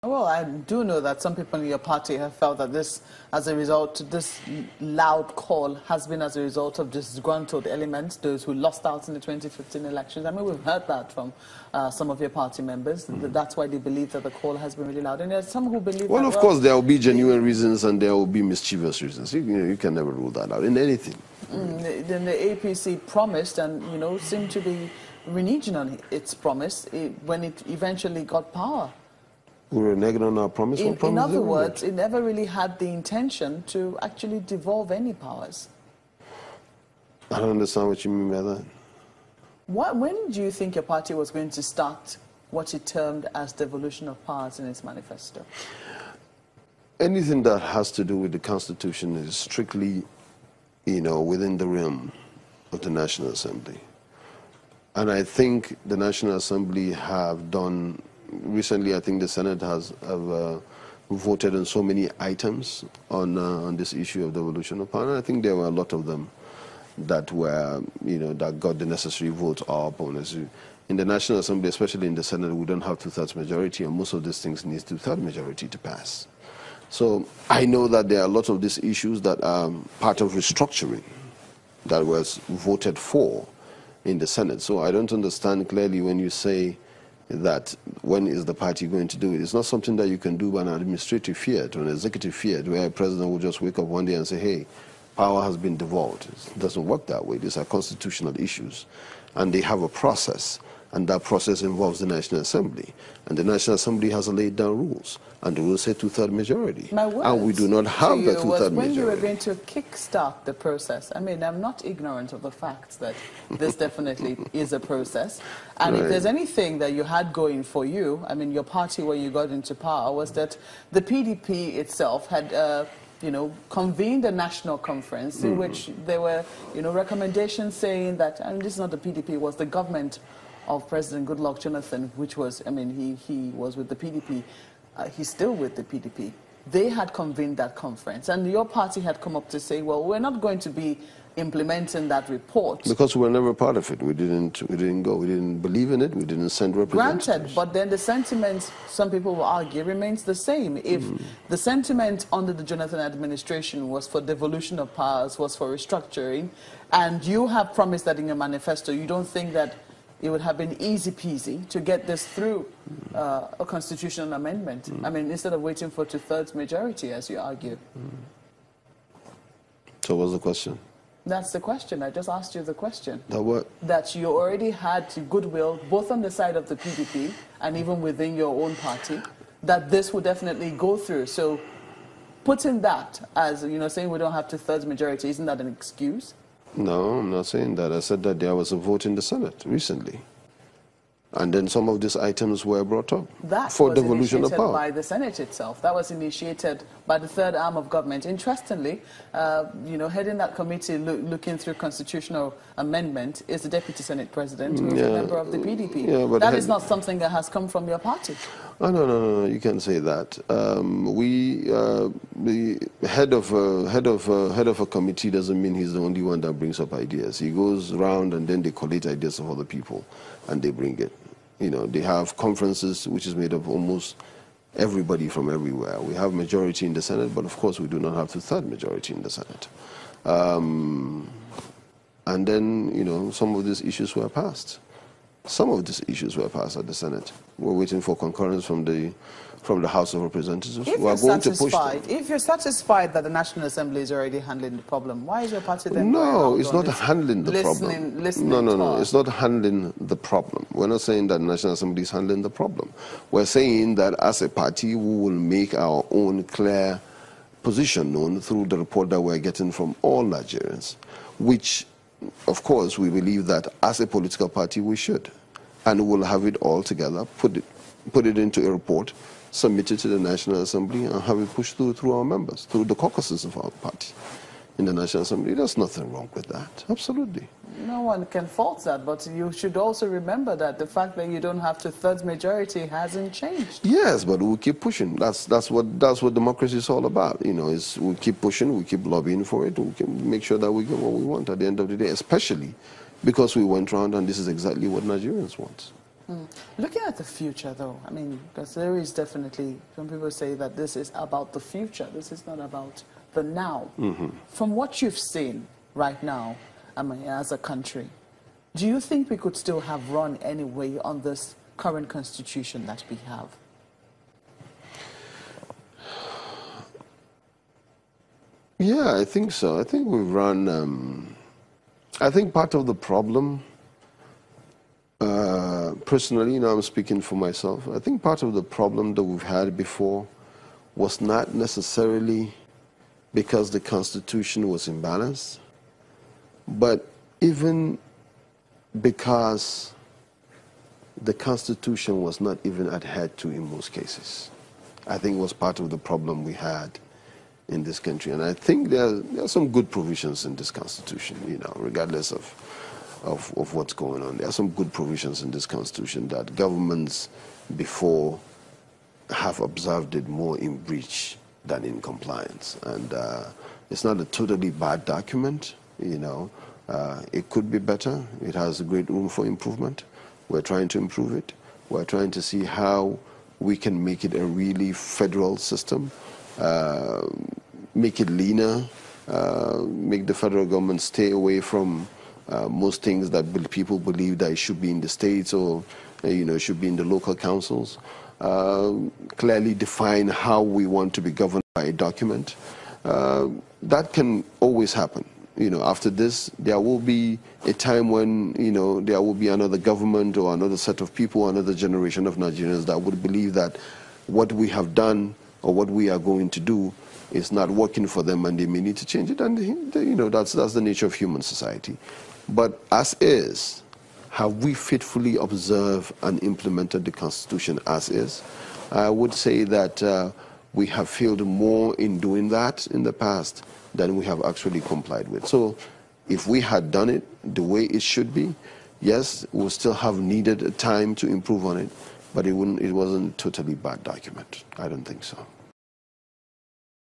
Well, I do know that some people in your party have felt that this, as a result, this loud call has been as a result of disgruntled elements, those who lost out in the 2015 elections. I mean, we've heard that from some of your party members. That's why they believe that the call has been really loud. And there's some who believe well, that, of course, there will be genuine reasons and there will be mischievous reasons. You can never rule that out in anything. Then the APC promised and, seemed to be reneging on its promise when it eventually got power. We were negative on our promise. In other words, it never really had the intention to actually devolve any powers. I don't understand what you mean by that. When do you think your party was going to start what it termed as devolution of powers in its manifesto? Anything that has to do with the Constitution is strictly, within the realm of the National Assembly. And I think the National Assembly have done. Recently, I think the Senate have voted on so many items on this issue of devolution of power. And I think there were a lot of them that were, that got the necessary votes up. In the National Assembly, especially in the Senate, we don't have two-thirds majority, and most of these things need two-thirds majority to pass. So I know that there are a lot of these issues that are part of restructuring that was voted for in the Senate. So I don't understand clearly when you say that when is the party going to do it. It's not something that you can do by an administrative fiat or an executive fiat where a president will just wake up one day and say, hey, power has been devolved. It doesn't work that way. These are constitutional issues. And they have a process. And that process involves the National Assembly. And the National Assembly has laid down rules. And the rules say two-thirds majority. And we do not have that two-thirds majority. When you were going to kickstart the process, I mean, I'm not ignorant of the fact that this definitely is a process. And if there's anything that you had going for you, I mean, your party when you got into power, was that the PDP itself had convened a national conference in which there were, recommendations saying that, and this is not the PDP, it was the government of President Goodluck Jonathan, which was, I mean, he was with the PDP. He's still with the PDP. They had convened that conference, and your party had come up to say, well, we're not going to be implementing that report. Because we were never part of it. We didn't go. We didn't believe in it. We didn't send representatives. Granted, but then the sentiment, some people will argue, remains the same. If the sentiment under the Jonathan administration was for devolution of powers, was for restructuring, and you have promised that in your manifesto, you don't think that it would have been easy peasy to get this through a constitutional amendment. I mean, instead of waiting for two-thirds majority, as you argue. So what's the question? That's the question. I just asked you the question. That what? That you already had goodwill, both on the side of the PDP and even within your own party, that this would definitely go through. So putting that as, saying we don't have two-thirds majority, isn't that an excuse? No, I'm not saying that. I said that there was a vote in the Senate recently. And then some of these items were brought up for devolution of power. That was initiated by the Senate itself. That was initiated by the third arm of government. Interestingly, heading that committee looking through constitutional amendment is the Deputy Senate President, who is a member of the PDP. Yeah, but that is not something that has come from your party. Oh, no, you can't say that. The head of a committee doesn't mean he's the only one that brings up ideas. He goes around and then they collate ideas of other people and they bring it. They have conferences which is made of almost everybody from everywhere. We have majority in the Senate, but of course we do not have two-thirds majority in the Senate. And then, some of these issues were passed. Some of these issues were passed at the Senate. We're waiting for concurrence from the House of Representatives. If you're satisfied that the National Assembly is already handling the problem, why is your party then? No, it's not handling the problem. No, it's not handling the problem. We're not saying that the National Assembly is handling the problem. We're saying that as a party, we will make our own clear position known through the report that we're getting from all Nigerians, which, of course, we believe that as a political party we should. And we'll have it all together, put it into a report, submit it to the National Assembly, and have it pushed through our members, through the caucuses of our party in the National Assembly. There's nothing wrong with that, absolutely. No one can fault that, but you should also remember that the fact that you don't have two-thirds majority hasn't changed. Yes, but we'll keep pushing. That's what democracy is all about. We'll keep pushing, we keep lobbying for it, we can make sure that we get what we want at the end of the day, especially because we went round and this is exactly what Nigerians want. Looking at the future, though, I mean, because there is definitely, some people say that this is about the future. This is not about the now. From what you've seen right now, I mean, as a country, do you think we could still have run anyway on this current constitution that we have? Yeah, I think so. I think we've run. I think part of the problem, personally, you know, I'm speaking for myself. I think part of the problem that we've had before was not necessarily because the Constitution was imbalanced, but even because the Constitution was not even adhered to in most cases. I think it was part of the problem we had in this country. And I think there are some good provisions in this Constitution, you know, regardless of what's going on. There are some good provisions in this Constitution that governments before have observed it more in breach than in compliance. And it's not a totally bad document, you know. It could be better. It has a great room for improvement. We're trying to improve it. We're trying to see how we can make it a really federal system, make it leaner, make the federal government stay away from most things that people believe that it should be in the states or you know, should be in the local councils. Clearly define how we want to be governed by a document. That can always happen. You know, after this, there will be a time when, you know, there will be another government or another set of people, another generation of Nigerians that would believe that what we have done or what we are going to do is not working for them and they may need to change it. And, you know, that's the nature of human society. But as is, have we faithfully observed and implemented the Constitution as is? I would say that we have failed more in doing that in the past than we have actually complied with. So if we had done it the way it should be, yes, we'll still have needed time to improve on it, but it wasn't a totally bad document. I don't think so.